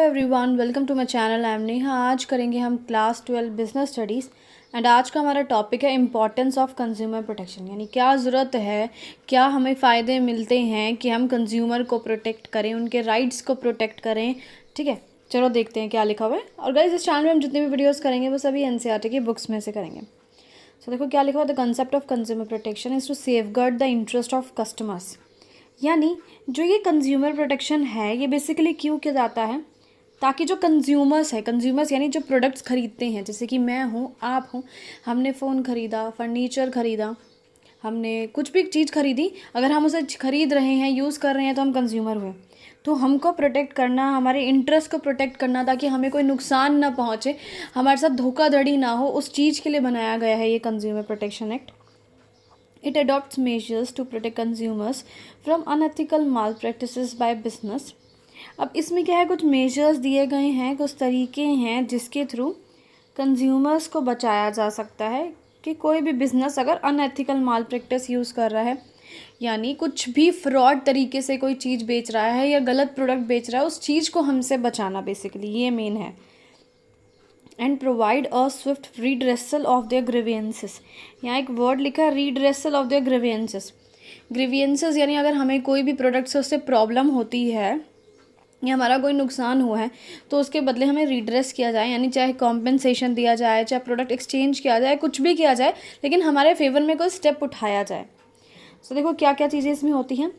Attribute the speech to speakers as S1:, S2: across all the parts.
S1: Everyone, welcome to my channel. I am Neha. आज करेंगे हम क्लास 12 बिजनेस स्टडीज़ एंड आज का हमारा टॉपिक है इम्पॉर्टेंस ऑफ कंज्यूमर प्रोटेक्शन। यानी क्या ज़रूरत है, क्या हमें फ़ायदे मिलते हैं कि हम कंज्यूमर को प्रोटेक्ट करें, उनके राइट्स को प्रोटेक्ट करें। ठीक है, चलो देखते हैं क्या लिखा हुआ है। और गाइस, इस चैनल में हम जितने भी वीडियोज़ करेंगे वो सभी एनसीईआरटी की बुक्स में से करेंगे। सो देखो क्या लिखा हुआ है। The concept of consumer protection is to safeguard the interest of customers. यानी जो ये कंज्यूमर प्रोटेक्शन है, ये बेसिकली क्यों किया जाता है, ताकि जो कंज्यूमर्स यानी जो प्रोडक्ट्स खरीदते हैं, जैसे कि मैं हूँ, आप हूँ, हमने फ़ोन ख़रीदा, फर्नीचर ख़रीदा, हमने कुछ भी चीज़ खरीदी, अगर हम उसे खरीद रहे हैं, यूज़ कर रहे हैं, तो हम कंज्यूमर हुए। तो हमको प्रोटेक्ट करना, हमारे इंटरेस्ट को प्रोटेक्ट करना, ताकि हमें कोई नुकसान ना पहुँचे, हमारे साथ धोखाधड़ी ना हो, उस चीज़ के लिए बनाया गया है ये consumer protection act. It adopts measures to protect consumers from unethical malpractices by business। अब इसमें क्या है, कुछ मेजर्स दिए गए हैं, कुछ तरीके हैं जिसके थ्रू कंज्यूमर्स को बचाया जा सकता है कि कोई भी बिज़नेस अगर अनएथिकल माल प्रैक्टिस यूज़ कर रहा है, यानी कुछ भी फ्रॉड तरीके से कोई चीज़ बेच रहा है या गलत प्रोडक्ट बेच रहा है, उस चीज़ को हमसे बचाना, बेसिकली ये मेन है। And provide a swift redressal of their grievances. यहाँ एक वर्ड लिखा है, redressal of their grievances. Grievances यानी अगर हमें कोई भी प्रोडक्ट से उससे प्रॉब्लम होती है या हमारा कोई नुकसान हुआ है, तो उसके बदले हमें रीड्रेस किया जाए, यानी चाहे कॉम्पेंसेशन दिया जाए, चाहे प्रोडक्ट एक्सचेंज किया जाए, कुछ भी किया जाए, लेकिन हमारे फेवर में कोई स्टेप उठाया जाए। सो देखो क्या क्या चीज़ें इसमें होती हैं।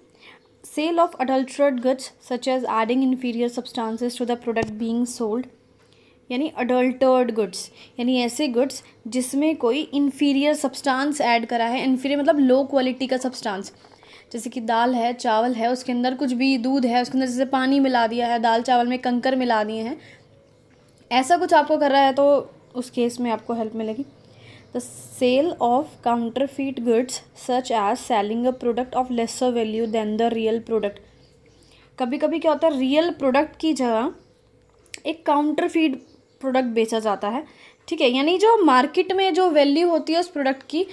S1: Sale of adulterated goods such as adding inferior substances to the product being sold. यानी अडल्टर्ड गुड्स यानी ऐसे गुड्स जिसमें कोई इन्फीरियर सब्सटेंस ऐड करा है। इन्फीरियर मतलब लो क्वालिटी का सब्सटेंस, जैसे कि दाल है, चावल है, उसके अंदर कुछ भी, दूध है, उसके अंदर जैसे पानी मिला दिया है, दाल चावल में कंकर मिला दिए हैं, ऐसा कुछ आपको कर रहा है, तो उस केस में आपको हेल्प मिलेगी। The sale of counterfeit goods such as selling a product of lesser value than the real product. कभी कभी क्या होता है, रियल प्रोडक्ट की जगह एक काउंटरफीट प्रोडक्ट बेचा जाता है। ठीक है, यानी जो मार्केट में जो वैल्यू होती है उस प्रोडक्ट की,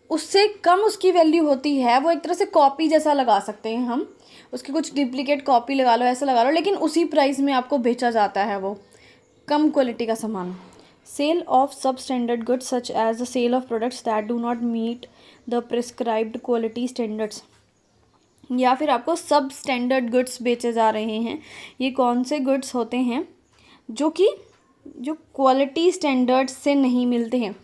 S1: उससे कम उसकी वैल्यू होती है। वो एक तरह से कॉपी जैसा लगा सकते हैं हम, उसकी कुछ डुप्लीकेट कॉपी लगा लो, ऐसा लगा लो, लेकिन उसी प्राइस में आपको बेचा जाता है वो कम क्वालिटी का सामान। Sale of substandard goods such as the sale of products that do not meet the prescribed quality standards. या फिर आपको सब स्टैंडर्ड गुड्स बेचे जा रहे हैं। ये कौन से गुड्स होते हैं जो क्वालिटी स्टैंडर्ड्स से नहीं मिलते हैं।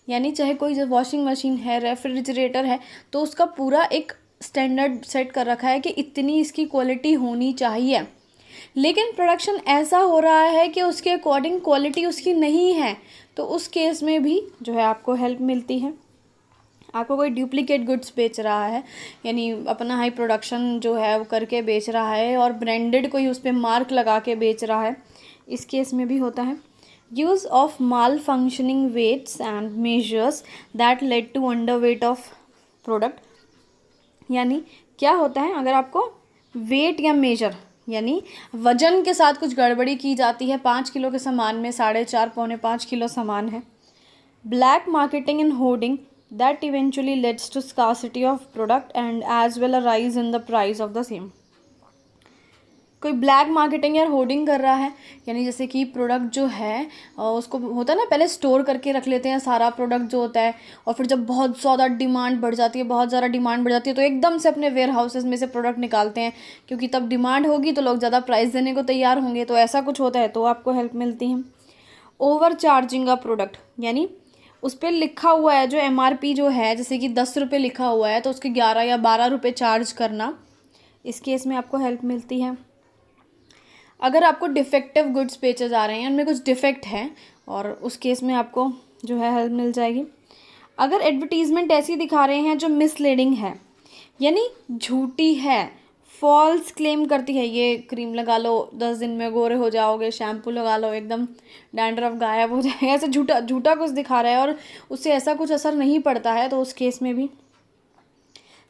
S1: यानी चाहे कोई जो वॉशिंग मशीन है, रेफ्रिजरेटर है, तो उसका पूरा एक स्टैंडर्ड सेट कर रखा है कि इतनी इसकी क्वालिटी होनी चाहिए, लेकिन प्रोडक्शन ऐसा हो रहा है कि उसके अकॉर्डिंग क्वालिटी उसकी नहीं है, तो उस केस में भी जो है आपको हेल्प मिलती है। आपको कोई डुप्लीकेट गुड्स बेच रहा है, यानी अपना हाई प्रोडक्शन जो है वो करके बेच रहा है और ब्रांडेड कोई उस पर मार्क लगा के बेच रहा है, इस केस में भी होता है। Use of malfunctioning weights and measures that lead to underweight of product. यानी क्या होता है, अगर आपको वेट या मेजर यानी वजन के साथ कुछ गड़बड़ी की जाती है, 5 किलो के सामान में 4.5 पौने 5 किलो सामान है। Black marketing and hoarding that eventually leads to scarcity of product and as well a rise in the price of the same. कोई ब्लैक मार्केटिंग या होर्डिंग कर रहा है, यानी जैसे कि प्रोडक्ट जो है उसको होता है ना, पहले स्टोर करके रख लेते हैं सारा प्रोडक्ट जो होता है, और फिर जब बहुत ज़्यादा डिमांड बढ़ जाती है, बहुत ज़्यादा डिमांड बढ़ जाती है, तो एकदम से अपने वेयर हाउसेस में से प्रोडक्ट निकालते हैं, क्योंकि तब डिमांड होगी तो लोग ज़्यादा प्राइस देने को तैयार होंगे। तो ऐसा कुछ होता है, तो आपको हेल्प मिलती है। ओवर चार्जिंग अ प्रोडक्ट, यानी उस पर लिखा हुआ है जो MRP जो है, जैसे कि 10 रुपये लिखा हुआ है, तो उसके 11 या 12 रुपये चार्ज करना, इस केस में आपको हेल्प मिलती है। अगर आपको डिफेक्टिव गुड्स बेचे जा रहे हैं, उनमें कुछ डिफेक्ट है, और उस केस में आपको जो है हेल्प मिल जाएगी। अगर एडवर्टीज़मेंट ऐसी दिखा रहे हैं जो मिसलीडिंग है, यानी झूठी है, फॉल्स क्लेम करती है, ये क्रीम लगा लो 10 दिन में गोरे हो जाओगे, शैम्पू लगा लो एकदम डैंड्रफ गायब हो जाएगा, ऐसे झूठा झूठा कुछ दिखा रहा है और उससे ऐसा कुछ असर नहीं पड़ता है, तो उस केस में भी।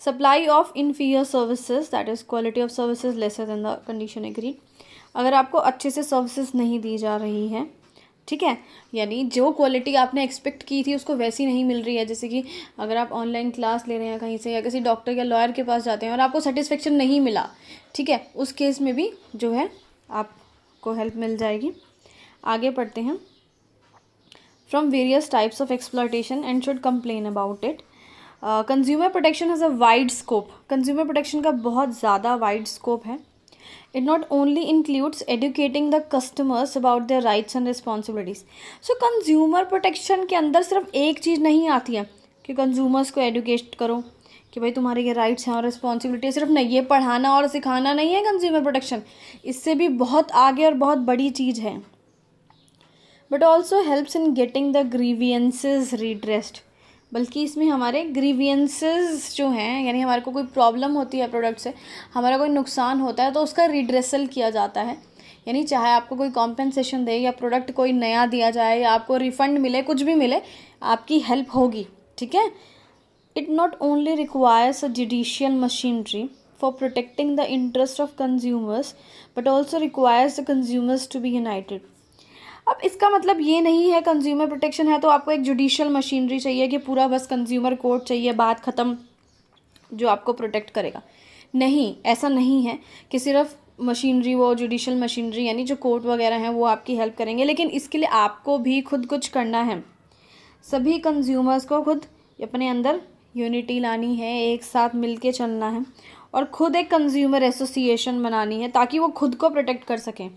S1: Supply of inferior services that is quality of services lesser than the condition agreed. अगर आपको अच्छे से सर्विसेज नहीं दी जा रही है, ठीक है, यानी जो क्वालिटी आपने एक्सपेक्ट की थी उसको वैसी नहीं मिल रही है, जैसे कि अगर आप ऑनलाइन क्लास ले रहे हैं कहीं से या किसी डॉक्टर या लॉयर के पास जाते हैं और आपको सेटिस्फेक्शन नहीं मिला, ठीक है, उस केस में भी जो है आप आपको हेल्प मिल जाएगी। आगे पढ़ते हैं। From various types of exploitation and should complain about it. Consumer protection has a wide scope. Consumer protection का बहुत ज़्यादा वाइड स्कोप है। It not only includes educating the customers about their rights and responsibilities. So consumer protection के अंदर सिर्फ एक चीज़ नहीं आती है कि consumers को educate करो कि भाई तुम्हारे ये राइट्स हैं और रिस्पॉन्सिबिलिटी। सिर्फ नहीं, ये पढ़ाना और सिखाना नहीं है कंज्यूमर प्रोटेक्शन, इससे भी बहुत आगे और बहुत बड़ी चीज़ है। But also helps in getting the grievances redressed. बल्कि इसमें हमारे ग्रीवियंसेस जो हैं, यानी हमारे को कोई प्रॉब्लम होती है प्रोडक्ट से, हमारा कोई नुकसान होता है तो उसका रिड्रेसल किया जाता है। यानी चाहे आपको कोई कॉम्पेंसेशन दे या प्रोडक्ट कोई नया दिया जाए या आपको रिफ़ंड मिले, कुछ भी मिले, आपकी हेल्प होगी। ठीक है। It not only requires a judicial machinery for protecting the interest of consumers but also requires the consumers to be united. अब इसका मतलब ये नहीं है कंज्यूमर प्रोटेक्शन है तो आपको एक जुडिशियल मशीनरी चाहिए कि पूरा बस कंज्यूमर कोर्ट चाहिए, बात ख़त्म, जो आपको प्रोटेक्ट करेगा। नहीं, ऐसा नहीं है कि सिर्फ मशीनरी, वो जुडिशियल मशीनरी यानी जो कोर्ट वगैरह हैं वो आपकी हेल्प करेंगे, लेकिन इसके लिए आपको भी खुद कुछ करना है। सभी कंज्यूमर्स को खुद अपने अंदर यूनिटी लानी है, एक साथ मिल के चलना है और खुद एक कंज्यूमर एसोसिएशन बनानी है ताकि वो खुद को प्रोटेक्ट कर सकें,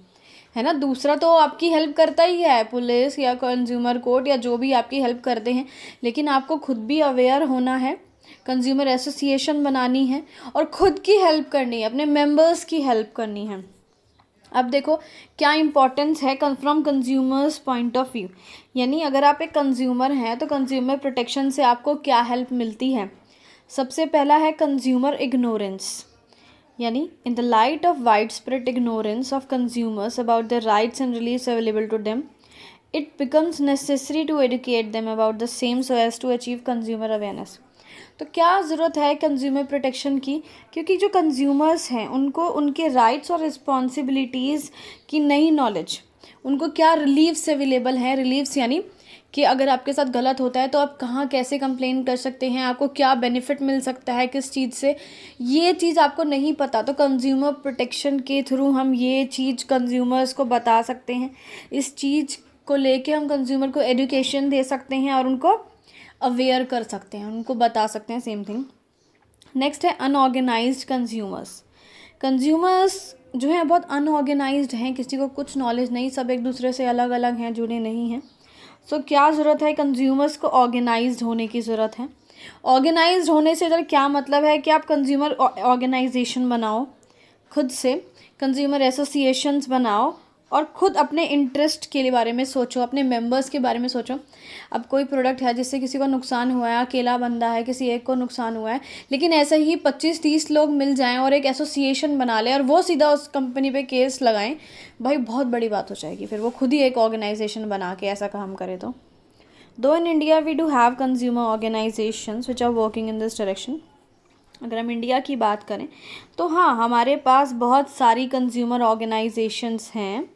S1: है ना। दूसरा तो आपकी हेल्प करता ही है, पुलिस या कंज्यूमर कोर्ट या जो भी आपकी हेल्प करते हैं, लेकिन आपको खुद भी अवेयर होना है, कंज्यूमर एसोसिएशन बनानी है और ख़ुद की हेल्प करनी है, अपने मेंबर्स की हेल्प करनी है। अब देखो क्या इम्पोर्टेंस है from consumers point of view. यानी अगर आप एक कंज्यूमर हैं तो कंज्यूमर प्रोटेक्शन से आपको क्या हेल्प मिलती है। सबसे पहला है कंज्यूमर इग्नोरेंस। यानी in the light of widespread ignorance of consumers about the rights and relief available to them, it becomes necessary to educate them about the same so as to achieve consumer awareness. तो क्या ज़रूरत है consumer protection की, क्योंकि जो consumers हैं उनको उनके राइट्स और रिस्पॉन्सिबिलिटीज़ की नई नॉलेज, उनको क्या रिलीफ्स अवेलेबल हैं। रिलीफ्स यानी कि अगर आपके साथ गलत होता है तो आप कहाँ कैसे कंप्लेन कर सकते हैं, आपको क्या बेनिफिट मिल सकता है किस चीज़ से, ये चीज़ आपको नहीं पता। तो कंज्यूमर प्रोटेक्शन के थ्रू हम ये चीज़ कंज्यूमर्स को बता सकते हैं, इस चीज़ को लेके हम कंज्यूमर को एजुकेशन दे सकते हैं और उनको अवेयर कर सकते हैं, उनको बता सकते हैं। सेम थिंग नेक्स्ट है अनऑर्गेनाइज्ड कंज्यूमर्स। कंज्यूमर्स जो हैं बहुत अनऑर्गेनाइज्ड हैं, किसी को कुछ नॉलेज नहीं, सब एक दूसरे से अलग अलग हैं, जुड़े नहीं हैं। सो क्या ज़रूरत है, कंज्यूमर्स को ऑर्गेनाइज्ड होने की ज़रूरत है। ऑर्गेनाइज्ड होने से इधर क्या मतलब है कि आप कंज्यूमर ऑर्गेनाइजेशन बनाओ, खुद से कंज्यूमर एसोसिएशंस बनाओ और ख़ुद अपने इंटरेस्ट के बारे में सोचो, अपने मेंबर्स के बारे में सोचो। अब कोई प्रोडक्ट है जिससे किसी को नुकसान हुआ है, अकेला बंदा है, किसी एक को नुकसान हुआ है, लेकिन ऐसे ही 25-30 लोग मिल जाएं और एक एसोसिएशन बना लें और वो सीधा उस कंपनी पे केस लगाएं, भाई बहुत बड़ी बात हो जाएगी। फिर वो खुद ही एक ऑर्गेनाइजेशन बना के ऐसा काम करे तो। Though in India we do have consumer organisations which are working in this direction. अगर हम इंडिया की बात करें तो हाँ, हमारे पास बहुत सारी कंज्यूमर ऑर्गेनाइजेशंस हैं।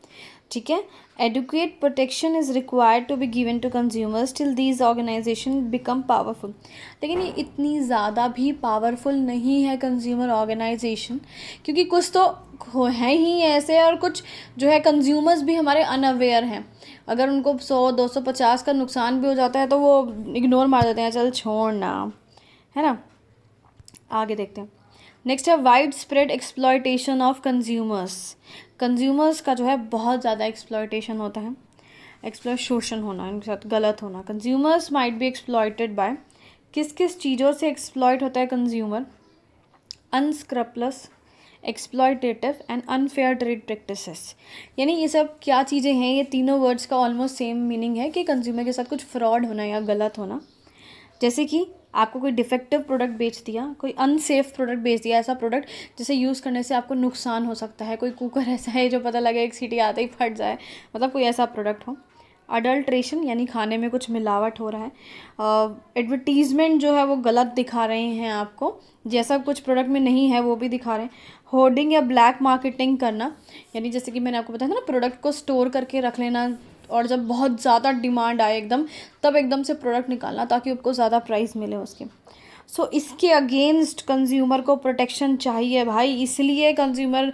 S1: ठीक है। Educate protection is required to be given to consumers till these organisation become powerful. लेकिन ये इतनी ज़्यादा भी पावरफुल नहीं है कंज्यूमर ऑर्गेनाइजेशन, क्योंकि कुछ तो हैं ही ऐसे और कुछ जो है कंज्यूमर्स भी हमारे अनअवेयर हैं। अगर उनको 100-250 का नुकसान भी हो जाता है तो वो इग्नोर मार देते हैं, चल छोड़ना, है ना। आगे देखते हैं। नेक्स्ट है wide spread exploitation of consumers. Consumers का जो है बहुत ज़्यादा एक्सप्लॉयटेशन होता है, एक्सप्लॉयटेशन होना, उनके साथ गलत होना। Consumers might be exploited by, किस किस चीज़ों से एक्सप्लॉयट होता है consumer. Unscrupulous, exploitative and unfair trade practices. यानी ये सब क्या चीज़ें हैं, ये तीनों वर्ड्स का ऑलमोस्ट सेम मीनिंग है कि कंज्यूमर के साथ कुछ फ्रॉड होना या गलत होना। जैसे कि आपको कोई डिफेक्टिव प्रोडक्ट बेच दिया, कोई अनसेफ प्रोडक्ट बेच दिया, ऐसा प्रोडक्ट जिसे यूज़ करने से आपको नुकसान हो सकता है। कोई कुकर ऐसा है जो पता लगे एक सीटी आते ही फट जाए, मतलब कोई ऐसा प्रोडक्ट हो। अडल्ट्रेशन यानी खाने में कुछ मिलावट हो रहा है। एडवर्टीज़मेंट जो है वो गलत दिखा रहे हैं आपको, जैसा कुछ प्रोडक्ट में नहीं है वो भी दिखा रहे हैं। होर्डिंग या ब्लैक मार्केटिंग करना, यानी जैसे कि मैंने आपको बताया था ना, प्रोडक्ट को स्टोर करके रख लेना और जब बहुत ज़्यादा डिमांड आए एकदम, तब एकदम से प्रोडक्ट निकालना ताकि आपको ज़्यादा प्राइस मिले उसके। सो इसके अगेंस्ट कंज्यूमर को प्रोटेक्शन चाहिए भाई, इसलिए कंज्यूमर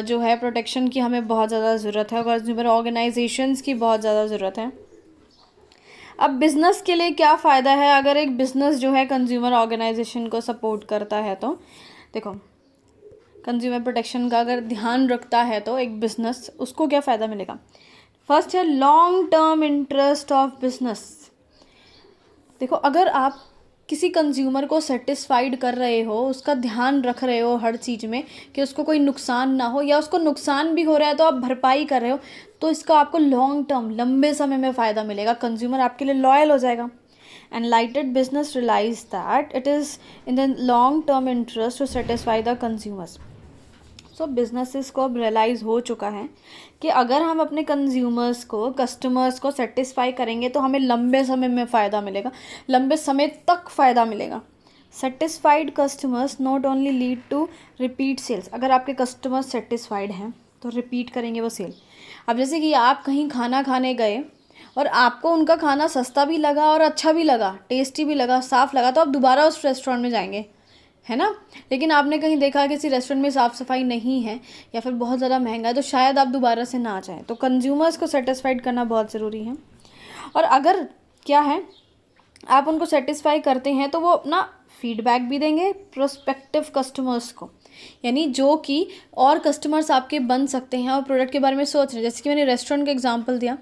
S1: जो है प्रोटेक्शन की हमें बहुत ज़्यादा ज़रूरत है, कंज्यूमर ऑर्गेनाइजेशंस की बहुत ज़्यादा ज़रूरत है। अब बिज़नेस के लिए क्या फ़ायदा है अगर एक बिज़नेस जो है कंज्यूमर ऑर्गेनाइजेशन को सपोर्ट करता है? तो देखो, कंज्यूमर प्रोटेक्शन का अगर ध्यान रखता है तो एक बिज़नेस, उसको क्या फ़ायदा मिलेगा? फर्स्ट है long term interest of business. देखो, अगर आप किसी कंज्यूमर को सेटिस्फाइड कर रहे हो, उसका ध्यान रख रहे हो हर चीज़ में कि उसको कोई नुकसान ना हो, या उसको नुकसान भी हो रहा है तो आप भरपाई कर रहे हो, तो इसका आपको लॉन्ग टर्म, लंबे समय में फ़ायदा मिलेगा, कंज्यूमर आपके लिए लॉयल हो जाएगा। Enlightened business realise that it is in the long term interest to satisfy the consumers. So businesses को अब रियलाइज़ हो चुका है कि अगर हम अपने कंज्यूमर्स को, कस्टमर्स को सेटिस्फाई करेंगे तो हमें लंबे समय में फ़ायदा मिलेगा, लंबे समय तक फ़ायदा मिलेगा। Satisfied customers not only lead to repeat sales. अगर आपके कस्टमर्स सेटिस्फाइड हैं तो रिपीट करेंगे वो सेल। अब जैसे कि आप कहीं खाना खाने गए और आपको उनका खाना सस्ता भी लगा और अच्छा भी लगा, टेस्टी भी लगा, साफ़ लगा, तो आप दोबारा उस रेस्टोरेंट में जाएंगे, है ना। लेकिन आपने कहीं देखा किसी रेस्टोरेंट में साफ़ सफाई नहीं है या फिर बहुत ज़्यादा महंगा है, तो शायद आप दोबारा से ना जाएं। तो कंज्यूमर्स को सेटिस्फाइड करना बहुत ज़रूरी है। और अगर क्या है, आप उनको सेटिस्फाई करते हैं तो वो अपना फीडबैक भी देंगे प्रोस्पेक्टिव कस्टमर्स को, यानी जो कि और कस्टमर्स आपके बन सकते हैं और प्रोडक्ट के बारे में सोच रहे हैं। जैसे कि मैंने रेस्टोरेंट का एग्जांपल दिया,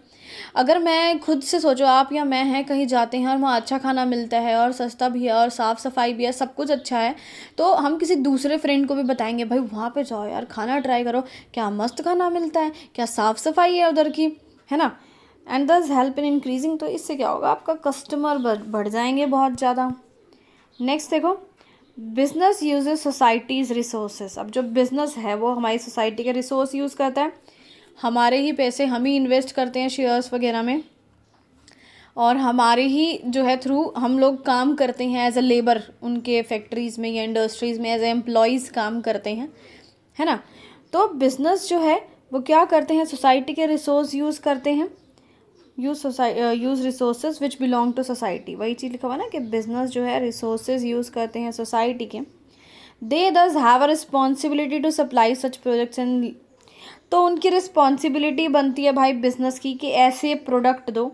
S1: अगर मैं खुद से सोचो, आप या मैं हैं, कहीं जाते हैं और वहाँ अच्छा खाना मिलता है और सस्ता भी है और साफ़ सफाई भी है, सब कुछ अच्छा है, तो हम किसी दूसरे फ्रेंड को भी बताएंगे, भाई वहाँ पे जाओ यार, खाना ट्राई करो, क्या मस्त खाना मिलता है, क्या साफ़ सफाई है उधर की, है ना। एंड दस हेल्प इन इंक्रीजिंग, तो इससे क्या होगा, आपका कस्टमर बढ़ जाएंगे बहुत ज़्यादा। नेक्स्ट देखो, बिजनेस यूजेस सोसाइटीज़ रिसोर्सेज। अब जो बिज़नेस है वो हमारी सोसाइटी के रिसोर्स यूज़ करता है, हमारे ही पैसे हम ही इन्वेस्ट करते हैं शेयर्स वगैरह में, और हमारे ही जो है थ्रू हम लोग काम करते हैं एज अ लेबर, उनके फैक्ट्रीज़ में या इंडस्ट्रीज़ में एज ए एम्प्लॉयज़ काम करते हैं, है ना। तो बिज़नेस जो है वो क्या करते हैं, सोसाइटी के रिसोर्स यूज़ करते हैं, use resources which belong to society. वही चीज़ लिखा हुआ ना कि बिज़नेस जो है रिसोर्सेज यूज़ करते हैं सोसाइटी के। They thus have a responsibility to supply such products and, तो उनकी रिस्पॉन्सिबिलिटी बनती है भाई बिज़नेस की कि ऐसे प्रोडक्ट दो,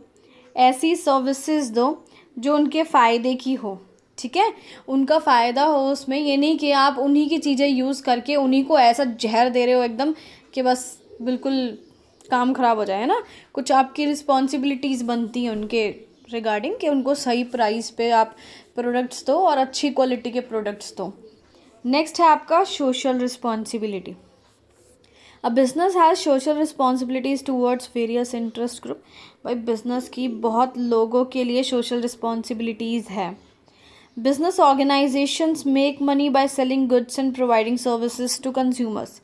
S1: ऐसी सर्विसेज दो जो उनके फ़ायदे की हो, ठीक है, उनका फ़ायदा हो उसमें। ये नहीं कि आप उन्हीं की चीज़ें यूज़ करके उन्हीं को ऐसा जहर दे रहे हो एकदम कि बस बिल्कुल काम ख़राब हो जाए, है ना। कुछ आपकी रिस्पॉन्सिबिलिटीज़ बनती हैं उनके रिगार्डिंग कि उनको सही प्राइस पे आप प्रोडक्ट्स दो और अच्छी क्वालिटी के प्रोडक्ट्स दो। नेक्स्ट है आपका social responsibility. A business has social responsibilities towards various interest group. भाई बिज़नेस की बहुत लोगों के लिए सोशल रिस्पॉन्सिबिलिटीज़ है। Business organisations make money by selling goods and providing services to consumers.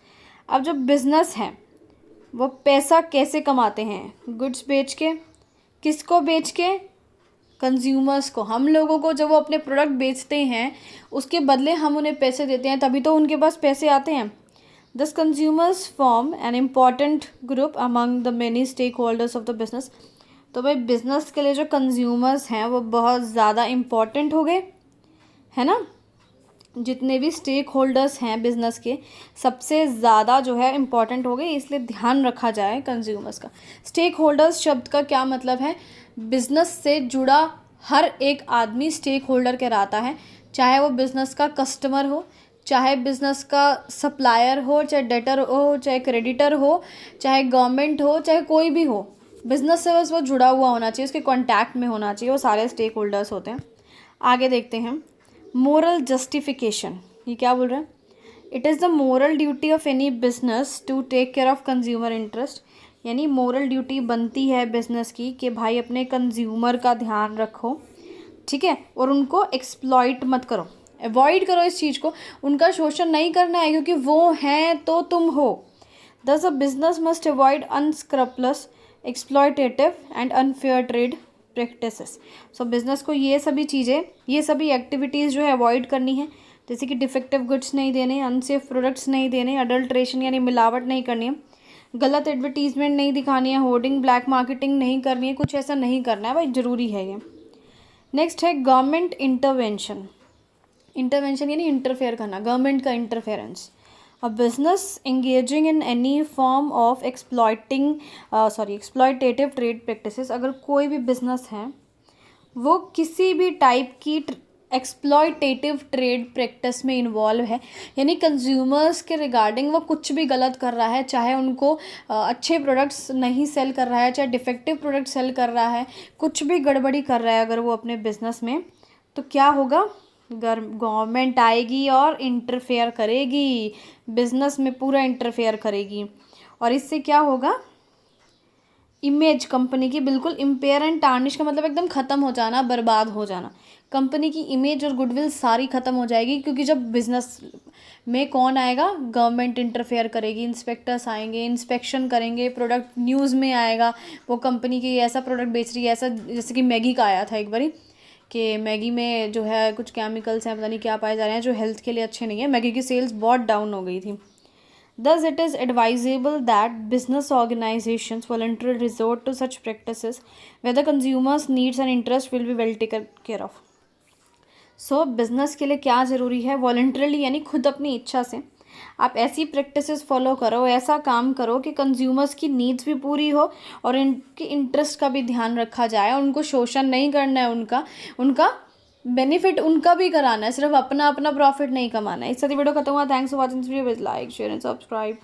S1: अब जो बिज़नेस है वो पैसा कैसे कमाते हैं, गुड्स बेच के। किसको बेच के? कंज्यूमर्स को, हम लोगों को। जब वो अपने प्रोडक्ट बेचते हैं उसके बदले हम उन्हें पैसे देते हैं, तभी तो उनके पास पैसे आते हैं। Thus consumers form an important group among the many stakeholders of the business। तो भाई बिज़नेस के लिए जो कंज्यूमर्स हैं वो बहुत ज़्यादा इम्पॉर्टेंट हो गए, है ना। जितने भी स्टेक होल्डर्स हैं बिज़नेस के, सबसे ज़्यादा जो है इम्पॉर्टेंट हो गए, इसलिए ध्यान रखा जाए कंज्यूमर्स का। स्टेक होल्डर्स शब्द का क्या मतलब है? बिज़नेस से जुड़ा हर एक आदमी स्टेक होल्डर कहलाता है, चाहे वो बिज़नेस का कस्टमर हो, चाहे बिज़नेस का सप्लायर हो, चाहे डेटर हो, चाहे क्रेडिटर हो, चाहे गवर्नमेंट हो, चाहे कोई भी हो, बिज़नेस से बस वो जुड़ा हुआ होना चाहिए, उसके कॉन्टैक्ट में होना चाहिए, वो सारे स्टेक होल्डर्स होते हैं। आगे देखते हैं, मोरल जस्टिफिकेशन। ये क्या बोल रहे हैं? It is the moral duty of any business to take care of consumer interest. यानी मोरल ड्यूटी बनती है बिज़नेस की कि भाई अपने कंज्यूमर का ध्यान रखो, ठीक है, और उनको एक्सप्लॉइट मत करो, अवॉइड करो इस चीज़ को, उनका शोषण नहीं करना है, क्योंकि वो हैं तो तुम हो। Thus a business must avoid unscrupulous, exploitative and unfair trade practices. So business को ये सभी चीज़ें, ये सभी एक्टिविटीज़ जो है अवॉइड करनी है, जैसे कि डिफेक्टिव गुड्स नहीं देने, अनसेफ प्रोडक्ट्स नहीं देने, अडल्ट्रेशन यानी मिलावट नहीं करनी है, गलत एडवर्टीजमेंट नहीं दिखानी है, होर्डिंग, ब्लैक मार्केटिंग नहीं करनी है, कुछ ऐसा नहीं करना है भाई, ज़रूरी है ये। नेक्स्ट है गवर्नमेंट इंटरवेंशन। इंटरवेंशन यानी इंटरफेयर करना, गवर्नमेंट का interference. A business engaging in any form of exploitative trade practices, अगर कोई भी बिजनेस है वो किसी भी टाइप की एक्सप्लॉयटेटिव ट्रेड प्रैक्टिस में इन्वॉल्व है, यानी कंज्यूमर्स के रिगार्डिंग वो कुछ भी गलत कर रहा है, चाहे उनको अच्छे प्रोडक्ट्स नहीं सेल कर रहा है, चाहे डिफेक्टिव प्रोडक्ट सेल कर रहा है, कुछ भी गड़बड़ी कर रहा है अगर वो अपने बिजनेस में, तो क्या होगा, गवर्नमेंट आएगी और इंटरफेयर करेगी, बिजनेस में पूरा इंटरफेयर करेगी। और इससे क्या होगा, इमेज कंपनी की बिल्कुल इम्पेयर एंड टार्निश का मतलब एकदम ख़त्म हो जाना, बर्बाद हो जाना। कंपनी की इमेज और गुडविल सारी ख़त्म हो जाएगी, क्योंकि जब बिजनेस में कौन आएगा, गवर्नमेंट इंटरफेयर करेगी, इंस्पेक्टर्स आएंगे, इंस्पेक्शन करेंगे, प्रोडक्ट न्यूज़ में आएगा, वो कंपनी की ऐसा प्रोडक्ट बेच रही है, ऐसा, जैसे कि मैगी का आया था एक बारी कि मैगी में जो है कुछ केमिकल्स हैं, पता नहीं क्या पाए जा रहे हैं, जो हेल्थ के लिए अच्छे नहीं है। मैगी की सेल्स बहुत डाउन हो गई थी। Thus, it is advisable that business organizations voluntarily resort to such practices where the consumer's needs and interest will be well taken care of. So, business के लिए क्या ज़रूरी है, वॉलंटरली यानी खुद अपनी इच्छा से आप ऐसी प्रैक्टिसेस फॉलो करो, ऐसा काम करो कि कंज्यूमर्स की नीड्स भी पूरी हो और इनके इंटरेस्ट का भी ध्यान रखा जाए, उनको शोषण नहीं करना है, उनका बेनिफिट उनका भी कराना है, सिर्फ अपना प्रॉफिट नहीं कमाना है। इस सारी वीडियो खत्म हुआ। Thanks for watching this video, like share and subscribe.